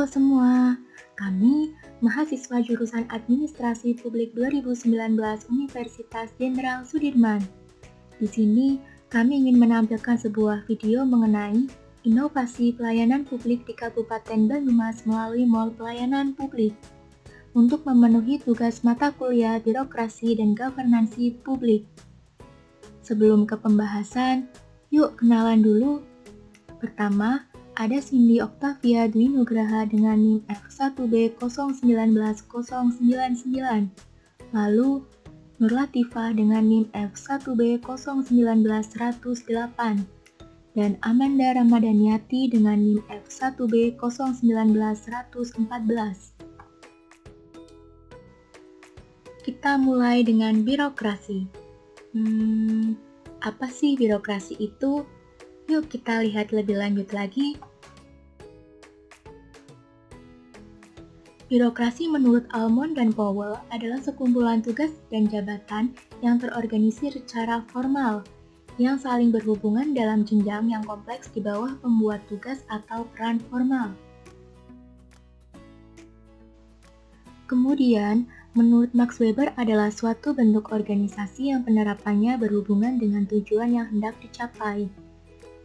Halo semua, kami mahasiswa jurusan Administrasi Publik 2019 Universitas Jenderal Sudirman. Di sini, kami ingin menampilkan sebuah video mengenai inovasi pelayanan publik di Kabupaten Banyumas melalui Mall Pelayanan Publik untuk memenuhi tugas mata kuliah birokrasi dan governansi publik. Sebelum ke pembahasan, yuk kenalan dulu. Pertama, ada Cindy Octavia Dwi Nugraha dengan NIM F1B019099. Lalu, Nur Latifah dengan NIM F1B019108. Dan Amanda Ramadhaniati dengan NIM F1B019114. Kita mulai dengan birokrasi. Apa sih birokrasi itu? Yuk kita lihat lebih lanjut lagi. Birokrasi menurut Almond dan Powell adalah sekumpulan tugas dan jabatan yang terorganisir secara formal, yang saling berhubungan dalam jenjang yang kompleks di bawah pembuat tugas atau peran formal. Kemudian, menurut Max Weber adalah suatu bentuk organisasi yang penerapannya berhubungan dengan tujuan yang hendak dicapai.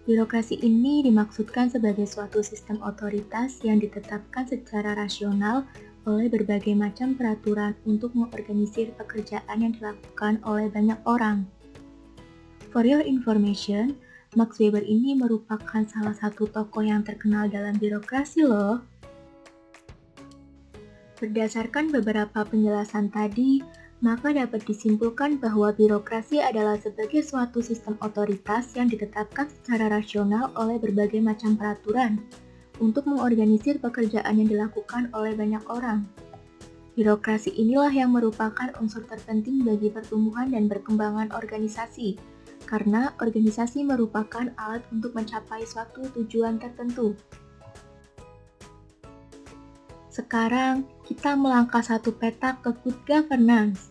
Birokrasi ini dimaksudkan sebagai suatu sistem otoritas yang ditetapkan secara rasional oleh berbagai macam peraturan untuk mengorganisir pekerjaan yang dilakukan oleh banyak orang. For your information, Max Weber ini merupakan salah satu tokoh yang terkenal dalam birokrasi loh. Berdasarkan beberapa penjelasan tadi, maka dapat disimpulkan bahwa birokrasi adalah sebagai suatu sistem otoritas yang ditetapkan secara rasional oleh berbagai macam peraturan untuk mengorganisir pekerjaan yang dilakukan oleh banyak orang. Birokrasi inilah yang merupakan unsur terpenting bagi pertumbuhan dan perkembangan organisasi, karena organisasi merupakan alat untuk mencapai suatu tujuan tertentu. Sekarang, kita melangkah satu petak ke good governance.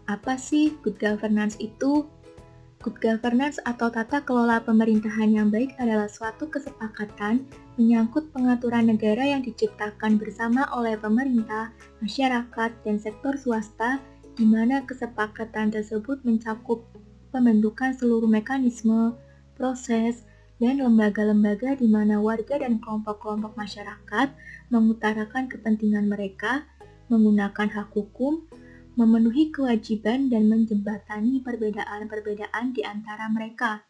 Apa sih good governance itu? Good governance atau tata kelola pemerintahan yang baik adalah suatu kesepakatan menyangkut pengaturan negara yang diciptakan bersama oleh pemerintah, masyarakat, dan sektor swasta, di mana kesepakatan tersebut mencakup pembentukan seluruh mekanisme, proses, dan lembaga-lembaga di mana warga dan kelompok-kelompok masyarakat mengutarakan kepentingan mereka, menggunakan hak hukum, memenuhi kewajiban dan menjembatani perbedaan-perbedaan di antara mereka.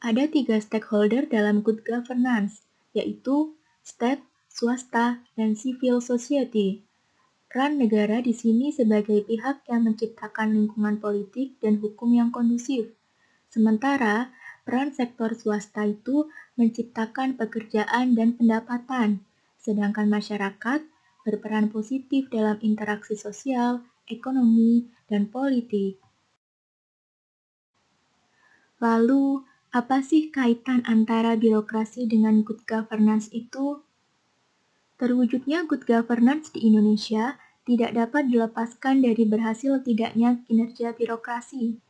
Ada 3 stakeholder dalam good governance, yaitu state, swasta, dan civil society. Peran negara di sini sebagai pihak yang menciptakan lingkungan politik dan hukum yang kondusif. Sementara, peran sektor swasta itu menciptakan pekerjaan dan pendapatan, sedangkan masyarakat berperan positif dalam interaksi sosial, ekonomi, dan politik. Lalu, apa sih kaitan antara birokrasi dengan good governance itu? Terwujudnya good governance di Indonesia tidak dapat dilepaskan dari berhasil tidaknya kinerja birokrasi.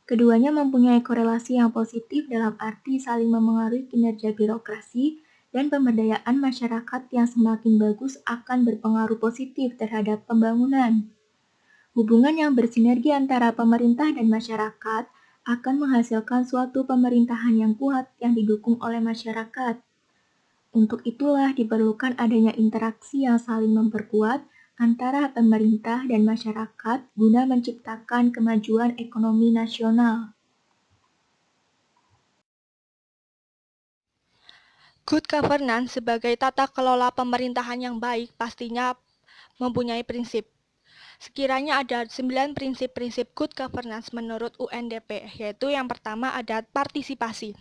Keduanya mempunyai korelasi yang positif dalam arti saling memengaruhi kinerja birokrasi, dan pemberdayaan masyarakat yang semakin bagus akan berpengaruh positif terhadap pembangunan. Hubungan yang bersinergi antara pemerintah dan masyarakat akan menghasilkan suatu pemerintahan yang kuat yang didukung oleh masyarakat. Untuk itulah diperlukan adanya interaksi yang saling memperkuat antara pemerintah dan masyarakat guna menciptakan kemajuan ekonomi nasional. Good governance sebagai tata kelola pemerintahan yang baik pastinya mempunyai prinsip. Sekiranya ada 9 prinsip-prinsip good governance menurut UNDP, yaitu yang pertama ada partisipasi.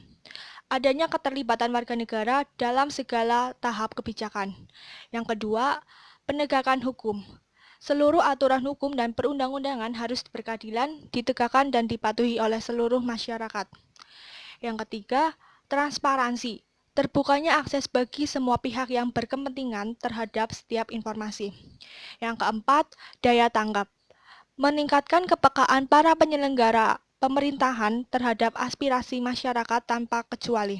Adanya keterlibatan warga negara dalam segala tahap kebijakan. Yang kedua, penegakan hukum. Seluruh aturan hukum dan perundang-undangan harus berkeadilan, ditegakkan dan dipatuhi oleh seluruh masyarakat. Yang ketiga, transparansi. Terbukanya akses bagi semua pihak yang berkepentingan terhadap setiap informasi. Yang keempat, daya tanggap. Meningkatkan kepekaan para penyelenggara pemerintahan terhadap aspirasi masyarakat tanpa kecuali.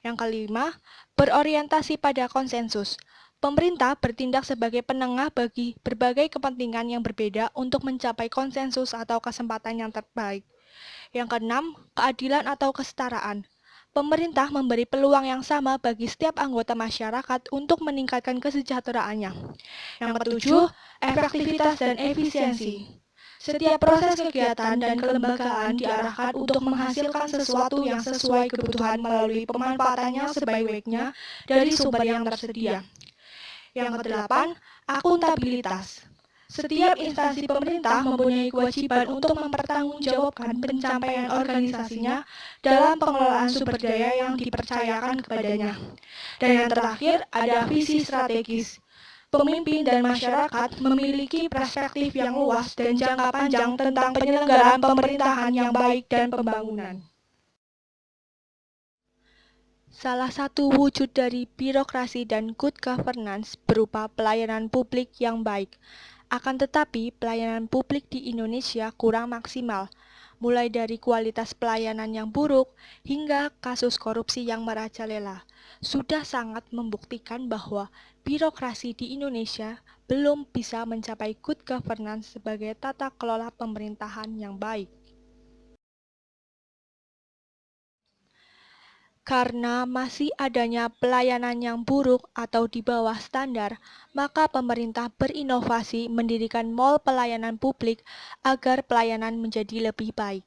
Yang kelima, berorientasi pada konsensus. Pemerintah bertindak sebagai penengah bagi berbagai kepentingan yang berbeda untuk mencapai konsensus atau kesempatan yang terbaik. Yang keenam, keadilan atau kesetaraan. Pemerintah memberi peluang yang sama bagi setiap anggota masyarakat untuk meningkatkan kesejahteraannya. Yang ketujuh, efektivitas dan efisiensi. Setiap proses kegiatan dan kelembagaan diarahkan untuk menghasilkan sesuatu yang sesuai kebutuhan melalui pemanfaatannya sebaik-baiknya dari sumber yang tersedia. Yang kedelapan, akuntabilitas. Setiap instansi pemerintah mempunyai kewajiban untuk mempertanggungjawabkan pencapaian organisasinya dalam pengelolaan sumber daya yang dipercayakan kepadanya. Dan yang terakhir, ada visi strategis. Pemimpin dan masyarakat memiliki perspektif yang luas dan jangka panjang tentang penyelenggaraan pemerintahan yang baik dan pembangunan. Salah satu wujud dari birokrasi dan good governance berupa pelayanan publik yang baik. Akan tetapi, pelayanan publik di Indonesia kurang maksimal, mulai dari kualitas pelayanan yang buruk hingga kasus korupsi yang merajalela. Sudah sangat membuktikan bahwa birokrasi di Indonesia belum bisa mencapai good governance sebagai tata kelola pemerintahan yang baik. Karena masih adanya pelayanan yang buruk atau di bawah standar, maka pemerintah berinovasi mendirikan mall pelayanan publik agar pelayanan menjadi lebih baik.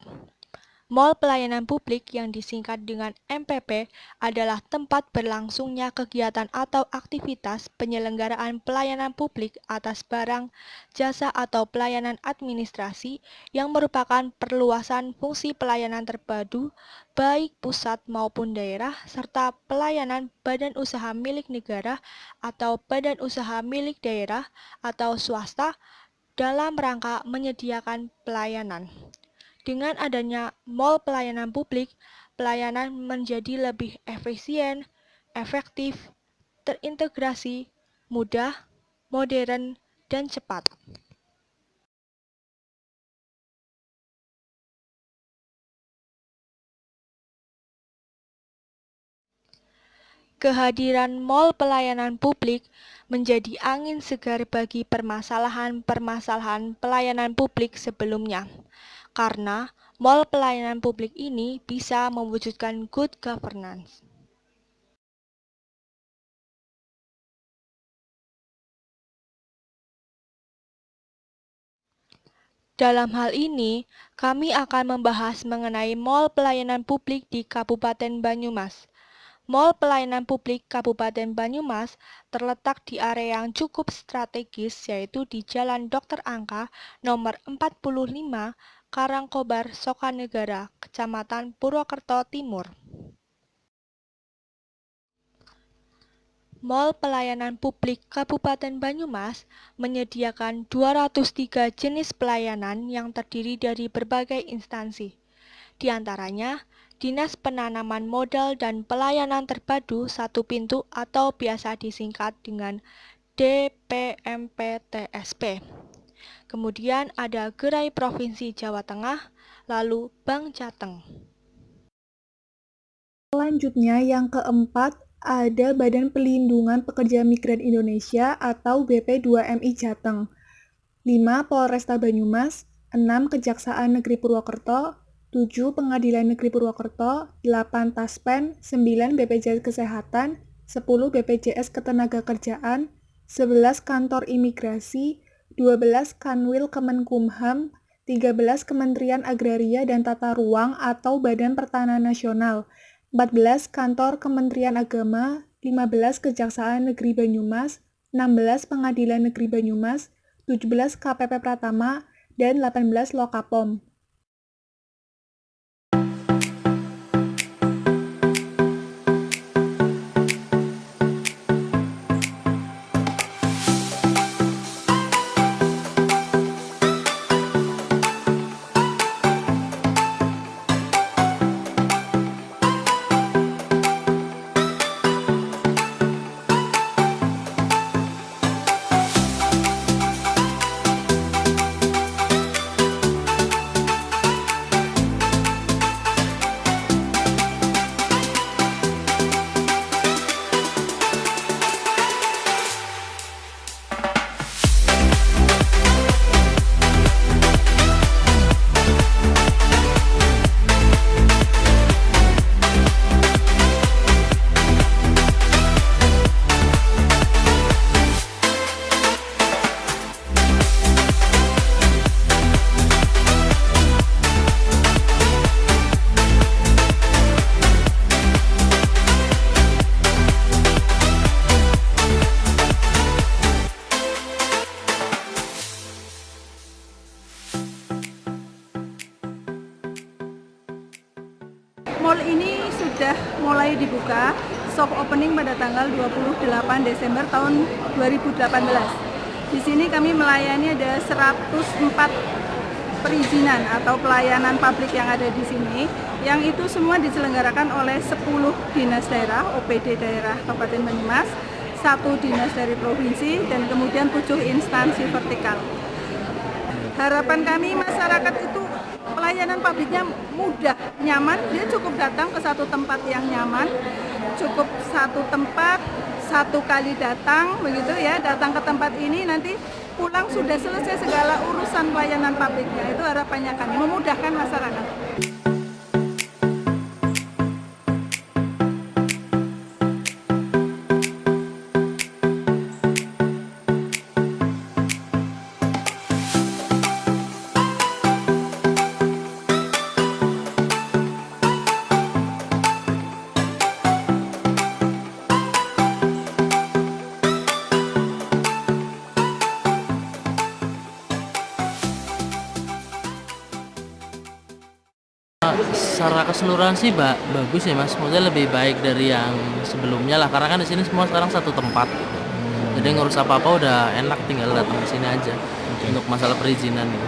Mall pelayanan publik yang disingkat dengan MPP adalah tempat berlangsungnya kegiatan atau aktivitas penyelenggaraan pelayanan publik atas barang, jasa atau pelayanan administrasi yang merupakan perluasan fungsi pelayanan terpadu baik pusat maupun daerah serta pelayanan badan usaha milik negara atau badan usaha milik daerah atau swasta dalam rangka menyediakan pelayanan. Dengan adanya mall pelayanan publik, pelayanan menjadi lebih efisien, efektif, terintegrasi, mudah, modern, dan cepat. Kehadiran mall pelayanan publik menjadi angin segar bagi permasalahan-permasalahan pelayanan publik sebelumnya. Karena mall pelayanan publik ini bisa mewujudkan good governance. Dalam hal ini, kami akan membahas mengenai mall pelayanan publik di Kabupaten Banyumas. Mall pelayanan publik Kabupaten Banyumas terletak di area yang cukup strategis yaitu di Jalan Dr. Angka nomor 45 Karangkobar, Sokanegara, Kecamatan Purwokerto Timur. Mall pelayanan publik Kabupaten Banyumas menyediakan 203 jenis pelayanan yang terdiri dari berbagai instansi. Di antaranya, Dinas Penanaman Modal dan Pelayanan Terpadu Satu Pintu atau biasa disingkat dengan DPMPTSP. Kemudian ada Gerai Provinsi Jawa Tengah, lalu Bank Jateng. Selanjutnya yang keempat ada Badan Pelindungan Pekerja Migran Indonesia atau BP2MI Jateng. 5. Polresta Banyumas, 6. Kejaksaan Negeri Purwokerto, 7. Pengadilan Negeri Purwokerto, 8. Taspen, 9. BPJS Kesehatan, 10. BPJS Ketenagakerjaan, 11. Kantor Imigrasi, 12. Kanwil Kemenkumham, 13. Kementerian Agraria dan Tata Ruang atau Badan Pertanahan Nasional, 14. Kantor Kementerian Agama, 15. Kejaksaan Negeri Banyumas, 16. Pengadilan Negeri Banyumas, 17. KPP Pratama, dan 18. Lokapom. Mall ini sudah mulai dibuka, soft opening pada tanggal 28 Desember tahun 2018. Di sini kami melayani ada 104 perizinan atau pelayanan publik yang ada di sini, yang itu semua diselenggarakan oleh 10 dinas daerah, OPD daerah Kabupaten Banyumas, 1 dinas dari provinsi, dan kemudian 7 instansi vertikal. Harapan kami masyarakat itu pelayanan publiknya mudah, nyaman, dia cukup datang ke satu tempat yang nyaman, cukup satu tempat, satu kali datang, begitu ya, datang ke tempat ini nanti pulang sudah selesai segala urusan pelayanan publiknya. Itu harapannya kami, memudahkan masyarakat. Secara keseluruhan sih bagus ya Mas, maksudnya lebih baik dari yang sebelumnya lah, karena kan di sini semua sekarang satu tempat. Jadi ngurus apa-apa udah enak, tinggal datang ke sini aja. Untuk masalah perizinan gitu.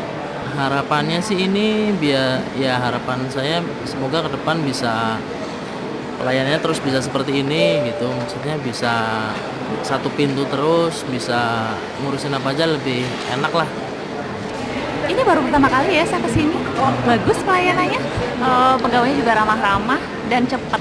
Harapannya sih ini harapan saya semoga ke depan bisa pelayanannya terus bisa seperti ini gitu. Maksudnya bisa satu pintu terus, bisa ngurusin apa aja lebih enak lah. Ini baru pertama kali ya saya kesini. Bagus pelayanannya, pegawainya juga ramah-ramah dan cepat.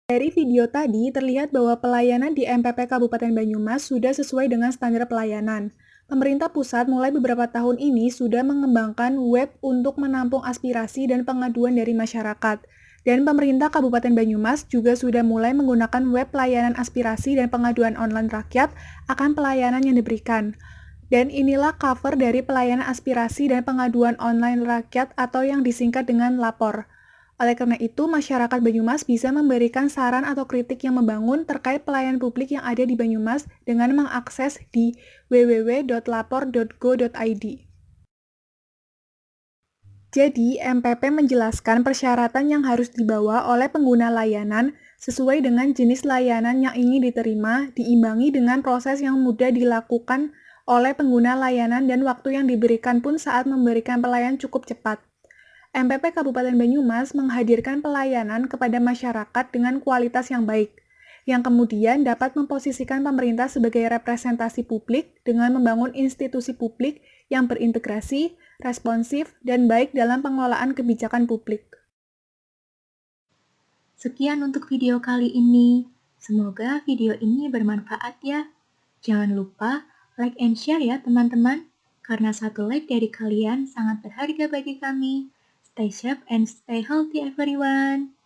Dari video tadi, terlihat bahwa pelayanan di MPP Kabupaten Banyumas sudah sesuai dengan standar pelayanan. Pemerintah pusat mulai beberapa tahun ini sudah mengembangkan web untuk menampung aspirasi dan pengaduan dari masyarakat. Dan pemerintah Kabupaten Banyumas juga sudah mulai menggunakan web pelayanan aspirasi dan pengaduan online rakyat akan pelayanan yang diberikan. Dan inilah cover dari pelayanan aspirasi dan pengaduan online rakyat atau yang disingkat dengan lapor. Oleh karena itu, masyarakat Banyumas bisa memberikan saran atau kritik yang membangun terkait pelayanan publik yang ada di Banyumas dengan mengakses di www.lapor.go.id. Jadi, MPP menjelaskan persyaratan yang harus dibawa oleh pengguna layanan sesuai dengan jenis layanan yang ingin diterima, diimbangi dengan proses yang mudah dilakukan oleh pengguna layanan dan waktu yang diberikan pun saat memberikan pelayanan cukup cepat. MPP Kabupaten Banyumas menghadirkan pelayanan kepada masyarakat dengan kualitas yang baik, yang kemudian dapat memposisikan pemerintah sebagai representasi publik dengan membangun institusi publik yang berintegrasi, responsif, dan baik dalam pengelolaan kebijakan publik. Sekian untuk video kali ini. Semoga video ini bermanfaat ya. Jangan lupa like and share ya teman-teman, karena satu like dari kalian sangat berharga bagi kami. Stay safe and stay healthy everyone.